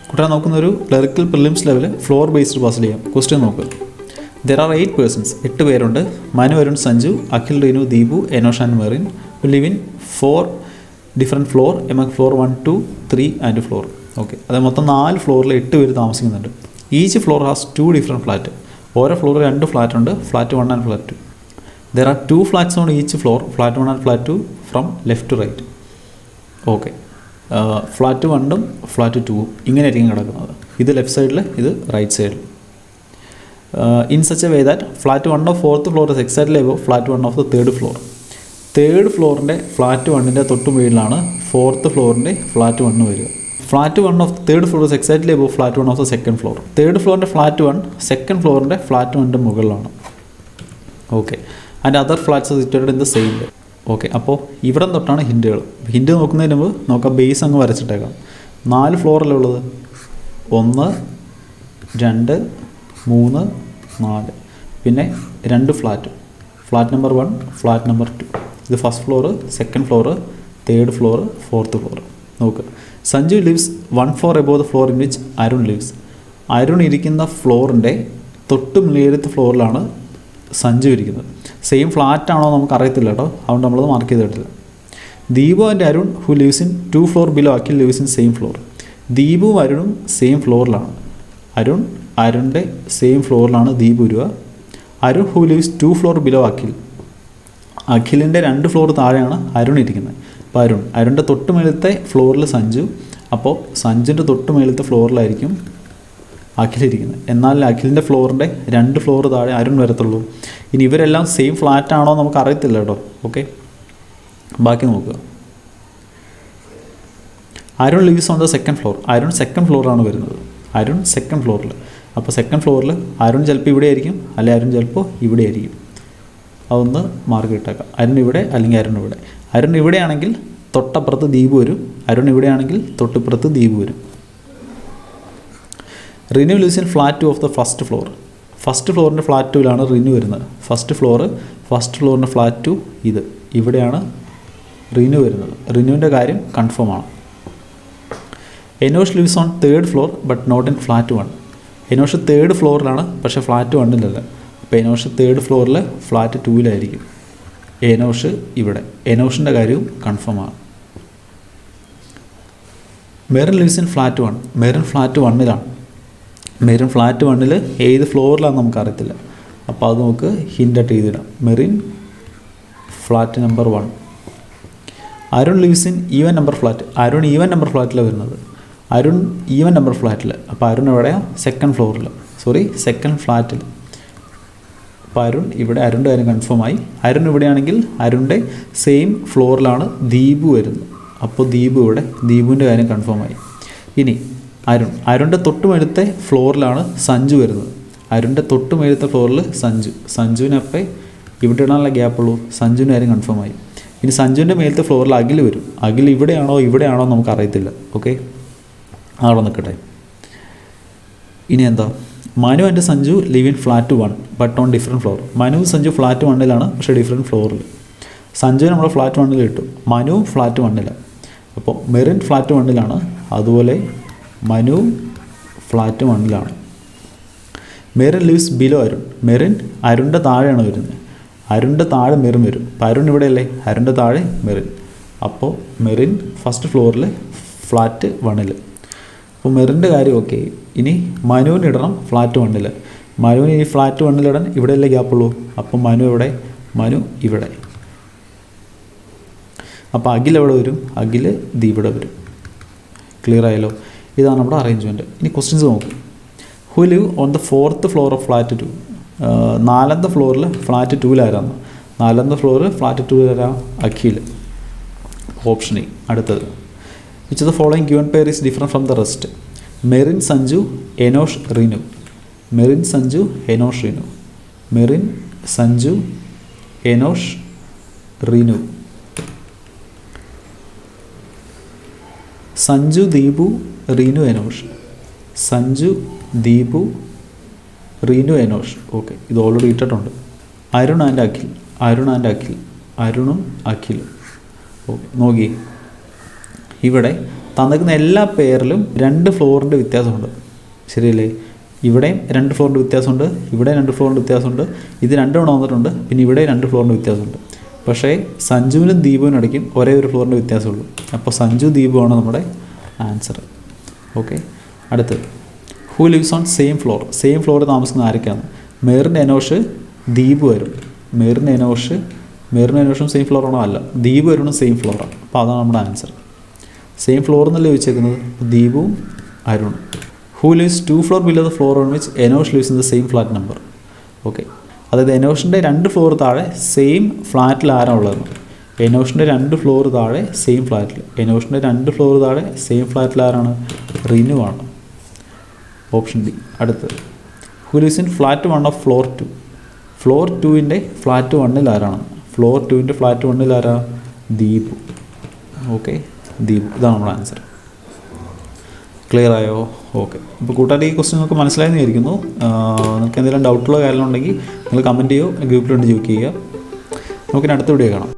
കുട്ടികളെ നോക്കുന്നൊരു clerical prelims level floor based puzzle ചെയ്യാം. ക്വസ്റ്റ്യൻ നോക്കുക. ദർ ആർ 8 persons, 8 പേരുണ്ട്. Manu, Arun, Sanju, Akhil, Reenu, Deepu, Enosh and Merin live in 4 different floor among floor 1, 2, 3 and floor. Okay, അത് മൊത്തം 4 ഫ്ലോറിൽ 8 പേര് താമസിക്കുന്നുണ്ട്. Each floor has 2 different flat. ഓരോ ഫ്ലോറിൽ 2 ഫ്ലാറ്റ് ഉണ്ട്, flat 1 and flat 2. There are 2 flats on each floor, flat 1 and flat 2 from left to right. Okay, flat 1ഉം flat 2ഉം ഇങ്ങനെയായിരിക്കും കിടക്കുന്നത്. ഇത് ലെഫ്റ്റ് സൈഡിൽ, ഇത് റൈറ്റ് സൈഡിൽ. In such a way that flat 1 of 4th floor is exactly above flat 1 of the 3rd floor. 3rd ഫ്ലോറിൻ്റെ flat 1ൻ്റെ തൊട്ട് മുകളിലാണ് 4th ഫ്ലോറിൻ്റെ ഫ്ലാറ്റ് 1 വരിക. Flat 1 of 3rd floor is exactly above flat 1 of the 2nd floor. 3rd ഫ്ലോറിൻ്റെ flat 1 2nd ഫ്ലോറിൻ്റെ flat 1ൻ്റെ മുകളിലാണ്. Okay, and other flats situated in the same way. Okay, അപ്പോൾ ഇവിടെ തൊട്ടാണ് ഹിൻറ്റുകൾ. ഹിൻറ്റ് നോക്കുന്നതിന് മുമ്പ് നോക്കാം, ബേസ് അങ്ങ് വരച്ചിട്ടേക്കാം. 4 ഫ്ലോറല്ലേ ഉള്ളത്? 1, 2, 3, 4, പിന്നെ 2 flat. Flat number 1, flat number 2. ഇത് first floor, 2nd floor, 3rd floor, 4th floor. നോക്കുക, Sanju lives 1 floor above the floor in which Arun lives. Arun ഇരിക്കുന്ന ഫ്ലോറിൻ്റെ തൊട്ട് മുകളിലത്തെ ഫ്ലോറിലാണ് സഞ്ജു ഇരിക്കുന്നത്. സെയിം ഫ്ലാറ്റ് ആണോ നമുക്ക് അറിയത്തില്ല കേട്ടോ, അതുകൊണ്ട് നമ്മളത് മാർക്ക് ചെയ്തിട്ടില്ല. Deepu and Arun who lives in 2 floor below Akhil lives in same floor. ദീപുവും അരുണും സെയിം ഫ്ലോറിലാണ്. അരുണിൻ്റെ സെയിം ഫ്ലോറിലാണ് ദീപു വരിക. Arun who lives 2 floor below Akhil. അഖിലിൻ്റെ 2 ഫ്ലോർ താഴെയാണ് അരുൺ ഇരിക്കുന്നത്. അപ്പോൾ അരുണിൻ്റെ തൊട്ട് മേളത്തെ ഫ്ലോറിൽ സഞ്ജു, അപ്പോൾ സഞ്ജുവിൻ്റെ തൊട്ട് മേളത്തെ ഫ്ലോറിലായിരിക്കും അഖിലിരിക്കുന്നത്. എന്നാൽ അഖിലിൻ്റെ ഫ്ലോറിൻ്റെ 2 ഫ്ലോർ താഴെ അരുൺ വരത്തുള്ളൂ. ഇനി ഇവരെല്ലാം സെയിം ഫ്ലാറ്റ് ആണോ നമുക്ക് അറിയത്തില്ല കേട്ടോ. ഓക്കെ, ബാക്കി നോക്കുക. Arun lives on the 2nd floor. Arun 2nd ഫ്ലോറിലാണ് വരുന്നത്. അരുൺ 2nd ഫ്ലോറിൽ. അപ്പോൾ 2nd ഫ്ലോറിൽ അരുൺ ചിലപ്പോൾ ഇവിടെ ആയിരിക്കും, അല്ലെങ്കിൽ അരുൺ ചിലപ്പോൾ ഇവിടെ ആയിരിക്കും. അതൊന്ന് മാർക്ക് ഇട്ടേക്കാം. അരുൺ ഇവിടെ അല്ലെങ്കിൽ അരുൺ ഇവിടെ. അരുൺ ഇവിടെയാണെങ്കിൽ തൊട്ടപ്പുറത്ത് ദീപ് വരും. അരുൺ ഇവിടെയാണെങ്കിൽ തൊട്ടിപ്പുറത്ത് ദീപ് വരും. Rinu lives in flat 2 of the first floor. First ഫ്ലോറിൻ്റെ ഫ്ലാറ്റ് 2ലാണ് റിനു വരുന്നത്. ഫസ്റ്റ് ഫ്ലോറിൻ്റെ ഫ്ലാറ്റ് 2 ഇത്. ഇവിടെയാണ് റിനു വരുന്നത്. റിനുവിൻ്റെ കാര്യം കൺഫേം ആണ്. Enosh lives on 3rd floor but not in flat 1. Enosh 3rd ഫ്ലോറിലാണ്, പക്ഷേ ഫ്ലാറ്റ് 1-ലല്ല. അപ്പോൾ എനോഷ് 3rd ഫ്ലോറിൽ ഫ്ലാറ്റ് 2-ലായിരിക്കും. എനോഷ് ഇവിടെ. എനോഷിൻ്റെ കാര്യവും കൺഫേം ആണ്. Merin lives in flat 1. Merin flat 1-ലാണ്. മെറിൻ ഫ്ലാറ്റ് 1-ൽ ഏത് ഫ്ലോറിലാണെന്ന് നമുക്കറിയത്തില്ല. അപ്പോൾ അത് നമുക്ക് ഹിൻ്റായിട്ട് എഴുതിയിടാം. Merin flat number 1. Arun lives in even number flat. Arun even number ഫ്ലാറ്റിലാണ് വരുന്നത്. അരുൺ ഈവൻ നമ്പർ ഫ്ലാറ്റിൽ. അപ്പോൾ അരുൺ എവിടെയാണ്? 2nd ഫ്ലോറിൽ. സോറി, 2nd ഫ്ലാറ്റിൽ. അപ്പോൾ അരുൺ ഇവിടെ. അരുണിൻ്റെ കാര്യം കൺഫേം ആയി. അരുൺ ഇവിടെയാണെങ്കിൽ അരുണിൻ്റെ സെയിം ഫ്ലോറിലാണ് ദീപു വരുന്നത്. അപ്പോൾ ദീപു ഇവിടെ. ദീപുവിൻ്റെ കാര്യം കൺഫേം ആയി. ഇനി അരുണിൻ്റെ തൊട്ടുമേലത്തെ ഫ്ലോറിലാണ് സഞ്ജു വരുന്നത്. അരുണിൻ്റെ തൊട്ടുമേലത്തെ ഫ്ലോറിൽ സഞ്ജുവിനപ്പം ഇവിടെ ഇടാനുള്ള ഗ്യാപ്പുള്ളൂ. സഞ്ജുവിൻ്റെ കാര്യം കൺഫേം ആയി. ഇനി സഞ്ജുവിൻ്റെ മേലത്തെ ഫ്ലോറിൽ അഖിൽ വരും. അഖിൽ ഇവിടെയാണോ നമുക്കറിയത്തില്ല. ഓക്കെ, അവിടെ നിൽക്കട്ടെ. ഇനി എന്താ, Manu and Sanju live in flat 1 but on different floor. Manu Sanju flat 1-ലാണ്, പക്ഷേ ഡിഫറെൻറ്റ് ഫ്ലോറിൽ. സഞ്ജു നമ്മൾ ഫ്ലാറ്റ് 1-ൽ ഇട്ടു, മനു ഫ്ലാറ്റ് 1-ലാണ്. അപ്പോൾ മെറിൻ ഫ്ലാറ്റ് 1-ലാണ്, അതുപോലെ മനു ഫ്ലാറ്റ് 1-ലാണ്. Merin lives below Arun. മെറിൻ അരുണിൻ്റെ താഴെയാണ് വരുന്നത്. അരുണിൻ്റെ താഴെ മെറിൻ വരും. അപ്പോൾ അരുൺ ഇവിടെയല്ലേ, അരുണിൻ്റെ താഴെ മെറിൻ. അപ്പോൾ മെറിൻ ഫസ്റ്റ് ഫ്ലോറിൽ ഫ്ലാറ്റ് 1-ൽ. അപ്പോൾ മെറിൻ്റെ കാര്യം ഓക്കെ. ഇനി മനുവിന് ഇടണം ഫ്ലാറ്റ് 1-ൽ. മനുവിന് ഈ ഫ്ലാറ്റ് 1-ൽ ഇടാൻ ഇവിടെയല്ലേ ഗ്യാപ്പുള്ളൂ. അപ്പോൾ മനു എവിടെ? മനു ഇവിടെ. അപ്പോൾ അഖിൽ എവിടെ വരും? അഖിൽ ഇവിടെ വരും. ക്ലിയർ ആയല്ലോ? ഇതാണ് നമ്മുടെ അറേഞ്ച്മെൻറ്റ്. ഇനി ക്വസ്റ്റ്യൻസ് നോക്കും. Who live on the 4th floor of flat 2. 4th ഫ്ലോറിൽ ഫ്ലാറ്റ് 2-ലാരാന്ന്. 4th ഫ്ലോറിൽ ഫ്ലാറ്റ് 2-ലാരാ? അഖിൽ. Option A. അടുത്തത്, which of the following given pair is different from the rest? Merin Sanju Enosh Rinu. Merin Sanju Enosh Rinu. Merin Sanju Enosh Rinu. Sanju Deepu Reenu Enosh. Sanju Deepu Reenu Enosh. Okay, ഇത് already ഇട്ടിട്ടുണ്ട്. Arun and Akhil. അരുണും അഖിലും. Okay, നോക്കി ഇവിടെ തന്നിരിക്കുന്ന എല്ലാ പേരിലും 2 ഫ്ലോറിൻ്റെ വ്യത്യാസമുണ്ട്. ശരിയല്ലേ? ഇവിടെയും 2 ഫ്ലോറിൻ്റെ വ്യത്യാസമുണ്ട്, ഇവിടെ 2 ഫ്ലോറിൻ്റെ വ്യത്യാസമുണ്ട്, ഇത് 2 തവണ വന്നിട്ടുണ്ട്, പിന്നെ ഇവിടെ 2 ഫ്ലോറിൻ്റെ വ്യത്യാസമുണ്ട്. പക്ഷേ സഞ്ജുവിനും ദീപുവിനും ഇടയ്ക്കും ഒരേ ഒരു ഫ്ലോറിൻ്റെ വ്യത്യാസമുള്ളൂ. അപ്പോൾ സഞ്ജു ദീപുവാണ് നമ്മുടെ ആൻസർ. ഓക്കെ, അടുത്ത് who lives on same floor. Same ഫ്ലോറിൽ താമസിക്കുന്ന ആരൊക്കെയാണ്? മെറിൻ, എനോഷ്, ദീപു വരും. മെറിൻ എനോഷും സെയിം ഫ്ലോറാണോ? അല്ല, ദീപു വരുന്ന സെയിം ഫ്ലോറാണ്. അപ്പോൾ അതാണ് നമ്മുടെ ആൻസർ. സെയിം ഫ്ലോർ എന്നല്ലേ ചോദിച്ചേക്കുന്നത്, ദീപുവും അരുണും. Who lives 2 floor below the floor on which Enosh lives in the same flat number. Okay, അതായത് എനോഷിൻ്റെ 2 ഫ്ലോർ താഴെ സെയിം ഫ്ലാറ്റിൽ ആരാണ് ഉള്ളതെന്ന്. എനോഷിൻ്റെ 2 ഫ്ലോർ താഴെ സെയിം ഫ്ലാറ്റിൽ. എനോഷിൻ്റെ 2 ഫ്ലോർ താഴെ സെയിം ഫ്ലാറ്റിൽ ആരാണ്? റിനു ആണ്. Option B. അടുത്ത് who lives in flat 1 of floor 2. Floor 2ൻ്റെ ഫ്ലാറ്റ് 1ൽ ആരാണ്? ഫ്ലോർ 2ൻ്റെ ഫ്ലാറ്റ് 1ൽ ആരാണ്? ദീപു. ഓക്കെ, ദീപു. ഇതാണ് നമ്മുടെ ആൻസർ. ക്ലിയർ ആയോ? ഓക്കെ, ഇപ്പോൾ കൂട്ടുകാർ ഈ ക്വസ്റ്റ്യൻ നിങ്ങൾക്ക് മനസ്സിലായെന്ന് വിചാരിക്കുന്നു. നിങ്ങൾക്ക് എന്തെങ്കിലും ഡൗട്ടുള്ള കാര്യങ്ങളുണ്ടെങ്കിൽ നിങ്ങൾ കമൻറ്റ് ചെയ്യുമോ, ഗ്രൂപ്പിലുണ്ട് ചോദിക്കുക. നമുക്കിനി അടുത്ത വീഡിയോ കാണാം.